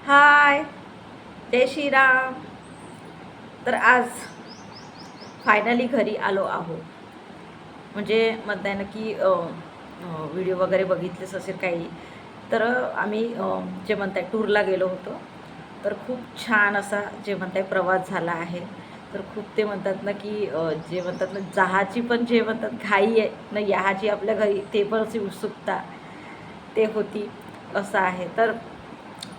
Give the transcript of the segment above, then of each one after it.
हाय, जय श्रीराम. तर आज फायनली घरी आलो आहो. म्हणजे म्हणताय ना की व्हिडिओ वगैरे बघितलेच असेल काही. तर आम्ही जे म्हणताय टूरला गेलो होतो. तर खूप छान असा जे म्हणताय प्रवास झाला आहे. तर खूप ते म्हणतात ना की जे म्हणतात ना जहाची पण जे म्हणतात घाई आहे ना याची आपल्या घरी ते पण अशी उत्सुकता ते होती असं आहे. तर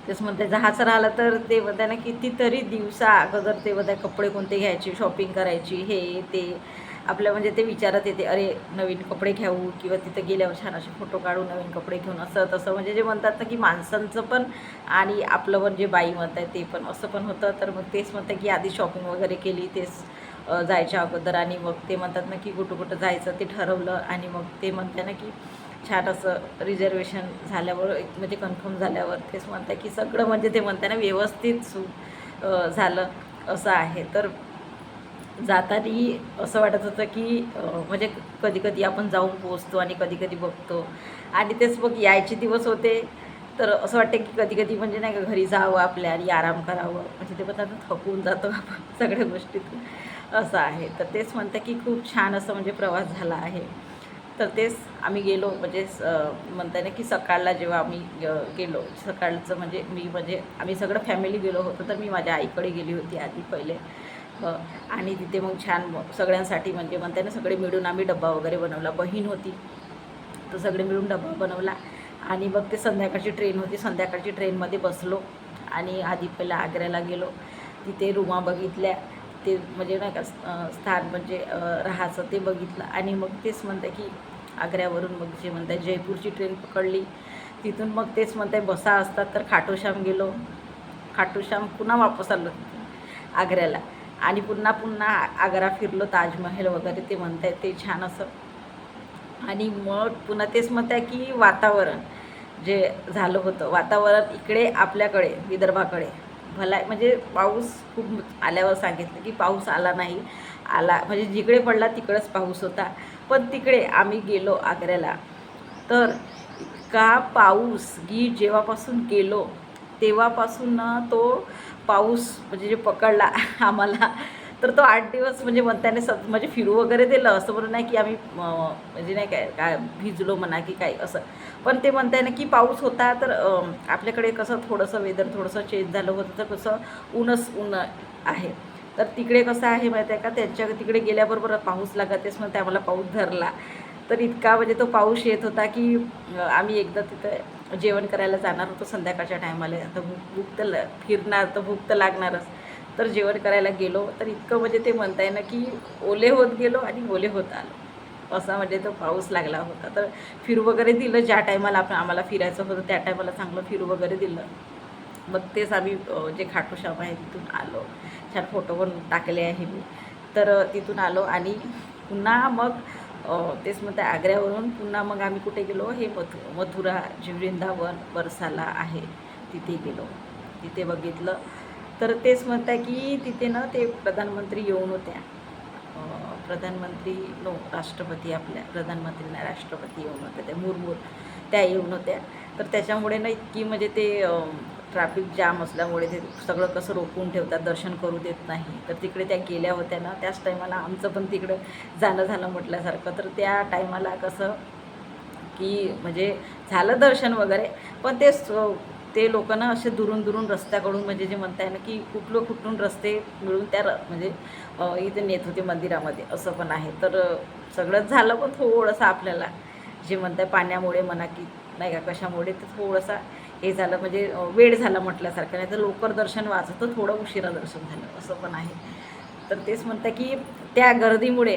तेच म्हणते जहाचं राहिलं तर ते म्हणते ना कितीतरी दिवसा अगोदर ते म्हणते कपडे कोणते घ्यायचे, शॉपिंग करायची, हे ते आपल्या म्हणजे ते विचारात येते, अरे नवीन कपडे घेऊ किंवा तिथं गेल्यावर छान असे फोटो काढू, नवीन कपडे घेऊन असं तसं म्हणजे जे म्हणतात ना की माणसांचं पण आणि आपलं पण जे बाई म्हणतात ते पण असं पण होतं. तर मग तेच म्हणतं की आधी शॉपिंग वगैरे केली तेच जायच्या अगोदर आणि मग ते म्हणतात ना की कुठं कुठं जायचं ते ठरवलं आणि मग ते म्हणते ना की छान असं रिझर्वेशन झाल्यावर एक म्हणजे कन्फर्म झाल्यावर तेच म्हणतं की सगळं म्हणजे ते म्हणते ना व्यवस्थित झालं असं आहे. तर जाताना असं वाटत होतं की म्हणजे कधी कधी आपण जाऊन पोचतो आणि कधी कधी बघतो आणि तेच मग यायचे दिवस होते. तर असं वाटतं की कधी कधी म्हणजे नाही का घरी जावं आपल्या आणि आराम करावं म्हणजे ते म्हणतात ना थकून जातो आपण सगळ्या गोष्टीतून असं आहे. तर तेच म्हणतं की खूप छान असं म्हणजे प्रवास झाला आहे. तर तेच आम्ही गेलो म्हणजे म्हणता ना की सकाळला जेव्हा आम्ही गेलो सकाळचं म्हणजे मी म्हणजे आम्ही सगळं फॅमिली गेलो होतो. तर मी माझ्या आईकडे गेली होती आधी पहिले. अ, आणि तिथे मग छान सगळ्यांसाठी म्हणजे म्हणते ना सगळे मिळून आम्ही डब्बा वगैरे बनवला. बहीण होती तर सगळे मिळून डब्बा बनवला आणि मग ते संध्याकाळची ट्रेन होती. संध्याकाळची ट्रेनमध्ये बसलो आणि आधी पहिला आग्र्याला गेलो. तिथे रूमा बघितल्या. ते म्हणजे नाही का स्थान म्हणजे राहायचं ते बघितलं आणि मग तेच म्हणतं की आग्र्यावरून मग जे म्हणतात जयपूरची ट्रेन पकडली. तिथून मग तेच म्हणताय बसा असतात तर खाटूश्याम गेलो. खाटूश्याम पुन्हा वापस आलो आग्र्याला आणि पुन्हा पुन्हा आग्रा फिरलो. ताजमहल वगैरे ते म्हणताय ते छान असं आणि मग पुन्हा तेच म्हणताय की वातावरण जे झालं होतं वातावरण इकडे आपल्याकडे विदर्भाकडे भला म्हणजे पाऊस खूप आल्यावर सांगितलं की पाऊस आला नाही. आला म्हणजे जिकडे पडला तिकडंच पाऊस होता. पण तिकडे आम्ही गेलो आग्र्याला तर इतका पाऊस की जेव्हापासून गेलो तेव्हापासून ना तो पाऊस म्हणजे जे पकडला आम्हाला. तर तो 8 दिवस म्हणजे म्हणताने म्हणजे फिरू वगैरे दिलं असं म्हणून नाही की आम्ही म्हणजे नाही काय काय भिजलो म्हणा की काय असं. पण ते म्हणताय ना की पाऊस होता तर आपल्याकडे कसं थोडंसं वेदर थोडंसं चेंज झालं होतं तर कसं ऊन आहे. तर तिकडे कसं आहे माहिती आहे का त्यांच्या तिकडे गेल्याबरोबर पाऊस लागतेच मग आम्हाला पाऊस धरला. तर इतका म्हणजे तो पाऊस येत होता की आम्ही एकदा तिथं जेवण करायला जाणार होतो संध्याकाळच्या टायमाला. आता भूक तर फिरणार तर भूक तर लागणारच. तर जेवण करायला गेलो तर इतकं म्हणजे ते म्हणताय ना की ओले होत गेलो आणि ओले होत आलो असा म्हणजे तो पाऊस लागला होता. तर फिरू वगैरे दिलं ज्या टायमाला आम्हाला फिरायचं होतं त्या टायमाला चांगलं फिरू वगैरे दिलं. मग तेच आम्ही जे खाटूश्याम आहे तिथून आलो. छान फोटो पण टाकले आहे मी. तर तिथून आलो आणि पुन्हा मग तेच म्हणते आग्र्यावरून पुन्हा मग आम्ही कुठे गेलो हे मथुरा जे वृंदावन बरसाला आहे तिथे गेलो. तिथे बघितलं. तर तेच म्हणताय की तिथे ना ते प्रधानमंत्री येऊन होत्या. प्रधानमंत्री नो राष्ट्रपती आपल्या प्रधानमंत्री नाही राष्ट्रपती येऊन होत्या त्या मुर्मू त्या येऊन होत्या. तर त्याच्यामुळे ना इतकी म्हणजे ते ट्रॅफिक जाम असल्यामुळे ते सगळं कसं रोखून ठेवतात दर्शन करू देत नाही. तर तिकडे त्या गेल्या होत्या ना त्याच टायमाला आमचं पण तिकडं जाणं झालं म्हटल्यासारखं. तर त्या टायमाला कसं की म्हणजे झालं दर्शन वगैरे. पण ते लोकांना असे दुरून दुरून रस्त्याकडून म्हणजे जे म्हणताय ना की कुठून रस्ते मिळून त्या म्हणजे इथे नेत होते मंदिरामध्ये असं पण आहे. तर सगळंच झालं पण थोडंसं आपल्याला जे म्हणताय पाण्यामुळे म्हणा की नाही का कशामुळे ते थोडंसं हे झालं म्हणजे वेळ झाला म्हटल्यासारखं. नाही तर लवकर दर्शन व्हायचं तर थोडं उशिरा दर्शन झालं असं पण आहे. तर तेच म्हणतं की त्या गर्दीमुळे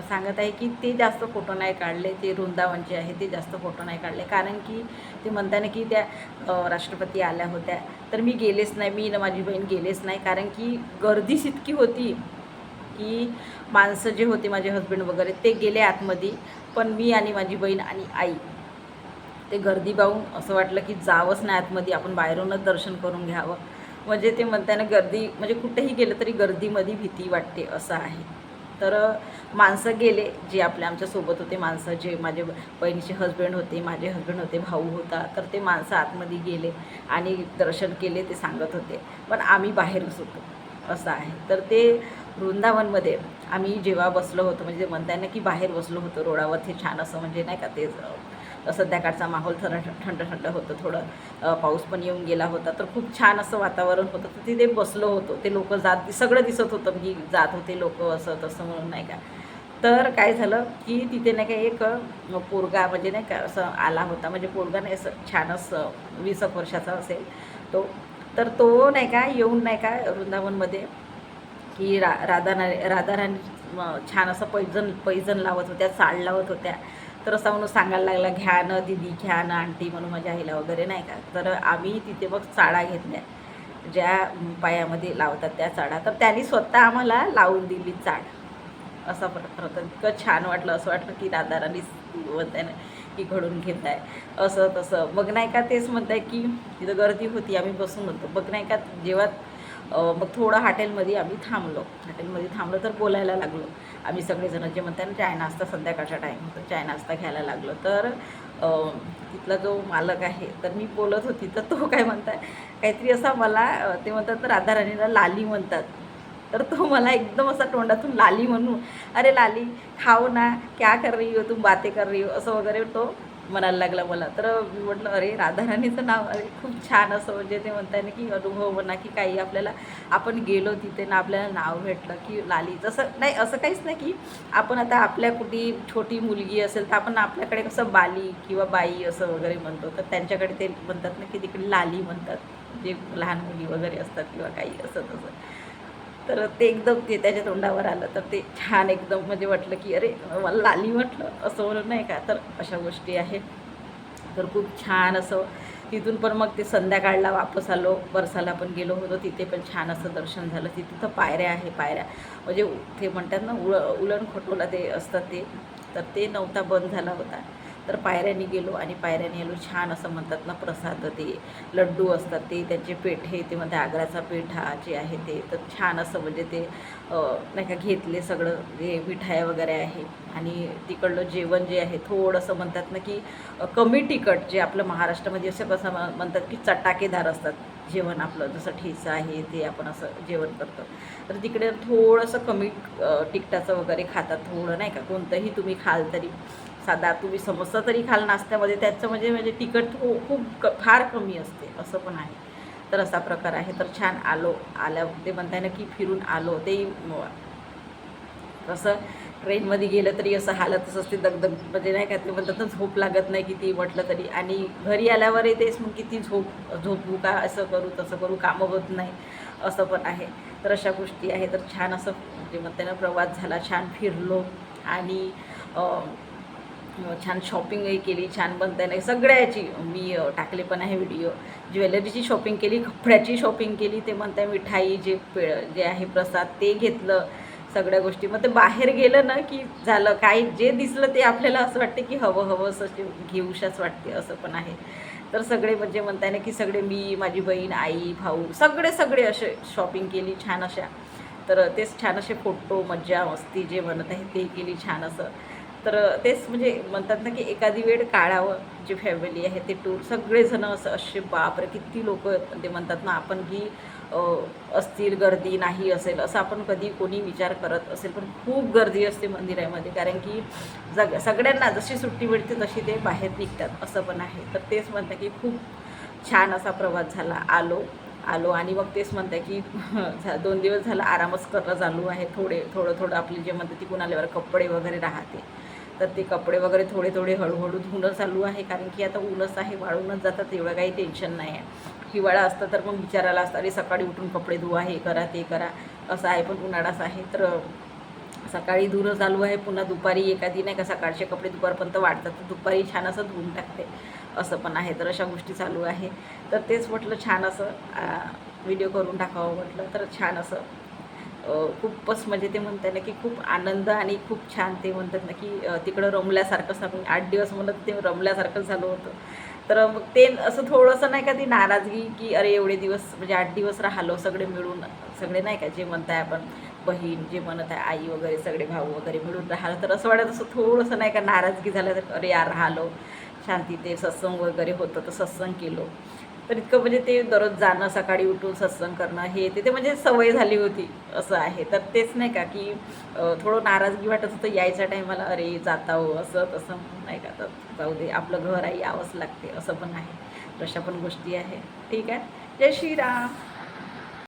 सांगत आहे की ते जास्त फोटो नाही काढले. ते वृंदावनचे आहे ते जास्त फोटो नाही काढले कारण की ते म्हणताना की त्या राष्ट्रपती आल्या होत्या. तर मी गेलेच नाही. मी न माझी बहीण गेलेच नाही कारण की गर्दीच इतकी होती की माणसं जे होते माझे हस्बंड वगैरे ते गेले आतमध्ये. पण मी आणि माझी बहीण आणि आई ते गर्दी पाहून असं वाटलं की जावंच नाही आतमध्ये आपण बाहेरूनच दर्शन करून घ्यावं. म्हणजे ते म्हणताना गर्दी म्हणजे कुठेही गेलं तरी गर्दीमध्ये भीती वाटते असं आहे. तर माणसं गेले जे आमच्यासोबत होते, माणसं जे माझे बहिणीचे हजबंड होते, माझे हजबंड होते, भाऊ होता, तर ते माणसं आतमध्ये गेले आणि दर्शन केले ते सांगत होते. पण आम्ही बाहेरच होतो असं आहे. तर ते वृंदावनमध्ये आम्ही जेव्हा बसलो होतो, म्हणजे म्हणता येईल ना की बाहेर बसलो होतो रोडावर, ते छान असं म्हणजे नाही का ते संध्याकाळचा माहोल थोडं थंड थंड होतं, थोडं पाऊस पण येऊन गेला होता, तर खूप छान असं वातावरण होतं. तर तिथे बसलो होतो, ते लोक सगळं दिसत होतं की जात होते लोक असं तसं म्हणून नाही का. तर काय झालं की तिथे नाही का एक पोरगा म्हणजे नाही का असं आला होता, म्हणजे पोरगा नाही असं छान असं 20 वर्षाचा असेल तो. तर तो नाही का येऊन नाही का वृंदावनमध्ये की राधाराणी छान असं पैजण लावत होत्या, चाळ लावत होत्या. तर असं म्हणून सांगायला लागला, घ्या ना दीदी, घ्या ना आंटी म्हणून माझ्या आईला वगैरे नाही का. तर आम्ही तिथे मग चाळा घेतल्या, ज्या पायामध्ये लावतात त्या चाळा. तर त्यांनी स्वतः आम्हाला लावून दिली चाळ. असा प्रकार होता. इतकं छान वाटलं, असं वाटलं की राधाराणी म्हणताय ना की घडून घेत आहे असं तसं. मग नाही का तेच म्हणताय की तिथं गर्दी होती, आम्ही बसून होतो. मग नाही का जेव्हा मग थोडं हॉटेलमध्ये आम्ही थांबलो तर बोलायला लागलो आम्ही सगळेजण, जे म्हणतात ना चाय नाश्ता, संध्याकाळचा टाईम होता, चाय नाश्ता घ्यायला लागलो. तर तिथला जो मालक आहे, तर मी बोलत होती, तर तो काय म्हणताय काहीतरी असा मला ते म्हणतात राधाराणीला लाली म्हणतात. तर तो मला एकदम असा तोंडातून लाली म्हणून, अरे लाली खाओ ना, क्या कर रही हो तुम, बातें कर रही हो, असं वगैरे तो म्हणायला लागला मला. तर मी म्हटलं अरे राधाराणीचं नाव, अरे खूप छान असं म्हणजे ते म्हणताय ना की अनुभव म्हणा की काही आपल्याला, आपण गेलो तिथे ना आपल्याला नाव भेटलं की लाली. जसं नाही, असं काहीच नाही की आपण आता आपल्या कुठे छोटी मुलगी असेल तर आपण आपल्याकडे कसं बाली किंवा बाई असं वगैरे म्हणतो, तर त्यांच्याकडे ते म्हणतात ना की तिकडे लाली म्हणतात, जे लहान मुली वगैरे असतात किंवा काही असं तसं. तर ते एकदम ते त्याच्या तोंडावर आलं, तर ते छान एकदम म्हणजे वाटलं की अरे मला लाली म्हटलं असं म्हणून नाही का. तर अशा गोष्टी आहेत. तर खूप छान असं तिथून पण मग ते संध्याकाळला वापस आलो, बरसाला पण गेलो होतो, तिथे पण छान असं दर्शन झालं. तिथं तर पायऱ्या आहे, पायऱ्या म्हणजे ते म्हणतात ना उलण खटोला ते असतात ते, तर ते नव्हता, बंद झाला होता. तर पायऱ्याने गेलो आणि पायऱ्याने आलो. छान असं म्हणतात ना प्रसाद, ते लड्डू असतात, ते त्यांचे पेठे, ते म्हणते आग्राचा पेठा जे आहे ते, तर छान असं म्हणजे ते नाही का घेतले सगळं, जे मिठाया वगैरे आहे. आणि तिकडलं जेवण जे आहे थोडंसं म्हणतात ना की कमी तिखट, जे आपलं महाराष्ट्रामध्ये असं कसं म्हणतात की चटाकेदार असतात जेवण आपलं, जसं ठेचा आहे ते आपण असं जेवण करतो. तर तिकडे थोडंसं कमी तिखटाचं वगैरे खातात थोडं नाही का. कोणतंही तुम्ही खाल तरी, साधा तुम्ही समोसा तरी खाल नाश्त्यामध्ये, त्याचं म्हणजे म्हणजे तिखट फार कमी असते, असं पण आहे. तर असा प्रकार आहे. तर छान आल्या ते म्हणताय ना की फिरून आलो. ते कसं ट्रेनमध्ये गेलं तरी असं हालतच असते, दगदग म्हणजे नाही का, ते म्हणतात ना झोप लागत नाही किती म्हटलं तरी. आणि घरी आल्यावरही तेच, मग किती झोपू का, असं करू तसं करू, कामं होत नाही, असं पण आहे. तर अशा गोष्टी आहे. तर छान असं म्हणजे म्हणते ना प्रवास झाला, छान फिरलो आणि छान शॉपिंगही केली, छान बनता नाही सगळ्याची मी टाकले पण आहे व्हिडिओ. ज्वेलरीची शॉपिंग केली, कपड्याची शॉपिंग केली, ते म्हणताय मिठाई जे आहे प्रसाद ते घेतलं, सगळ्या गोष्टी. मग ते बाहेर गेलं ना की झालं, काही जे दिसलं ते आपल्याला असं वाटते की हवं असं घेऊशाच वाटते, असं पण आहे. तर सगळे म्हणजे म्हणताय ना की सगळे, मी, माझी बहीण, आई, भाऊ, सगळे असे शॉपिंग केली छान अशा. तर तेच छान असे फोटो, मज्जा मस्ती जे म्हणत आहे ते केली छान असं. तर तेच म्हणजे म्हणतात ना की एखादी वेळ काढावं, जी फॅमिली आहे ते टूर, सगळेजण असं असे बापरे किती लोक ते म्हणतात ना, आपण की असतील गर्दी नाही असेल असं आपण कधी कोणी विचार करत असेल, पण खूप गर्दी असते मंदिरामध्ये, कारण की सगळ्यांना जशी सुट्टी मिळते तशी ते बाहेर निघतात, असं पण आहे. तर तेच म्हणतात की खूप छान असा प्रवास झाला. आलो आणि मग तेच म्हणते की 2 दिवस झालं आरामच करणं चालू आहे. थोडं आपली जे म्हणते तिकून आल्यावर कपडे वगैरे राहते, तर ते कपडे वगैरे थोडे हळूहळू धुणं चालू आहे, कारण की आता ऊनच आहे, वाळूनच जातात, एवढं काही टेन्शन नाही आहे. हिवाळा असतं तर मग विचारायला असतं, अरे सकाळी उठून कपडे धुवा, हे करा ते करा, असं आहे. पण उन्हाळाच आहे, तर सकाळी धुणं चालू आहे, पुन्हा दुपारी एखादी नाही का सकाळचे कपडे दुपारपर्यंत वाढतात, तर दुपारी छान असं धुवून टाकते, असं पण आहे. तर अशा गोष्टी चालू आहे. तर तेच म्हटलं छान असं व्हिडिओ करून टाकावं म्हटलं. तर छान असं खूपच म्हणजे ते म्हणतात ना की खूप आनंद आणि खूप छान ते म्हणतात ना की तिकडं रमल्यासारखंच, आम्ही 8 दिवस म्हणत ते रमल्यासारखं झालं होतं. तर मग ते असं थोडंसं नाही का ती नाराजगी की अरे एवढे दिवस म्हणजे 8 दिवस राहिलो सगळे मिळून, सगळे नाही का जे म्हणताय आपण बहीण जे म्हणत आहे आई वगैरे सगळे भाऊ वगैरे मिळून राहिलं तर असं वाटत असं थोडंसं नाही का नाराजगी झालं तर अरे यार राहिलो शांती ते सत्संग वगैरे होतं तर सत्संग केलो तर इतकं म्हणजे ते दररोज जाणं सकाळी उठून सत्संग करणं हे ते म्हणजे सवय झाली होती असं आहे. तर तेच नाही का की थोडं नाराजगी वाटत होतं यायच्या टायमाला अरे जाता हो असं तसं नाही का तर जाऊ दे आपलं घर आहे यावंच लागते असं पण आहे. तर अशा पण गोष्टी आहे. ठीक आहे. जय श्रीराम.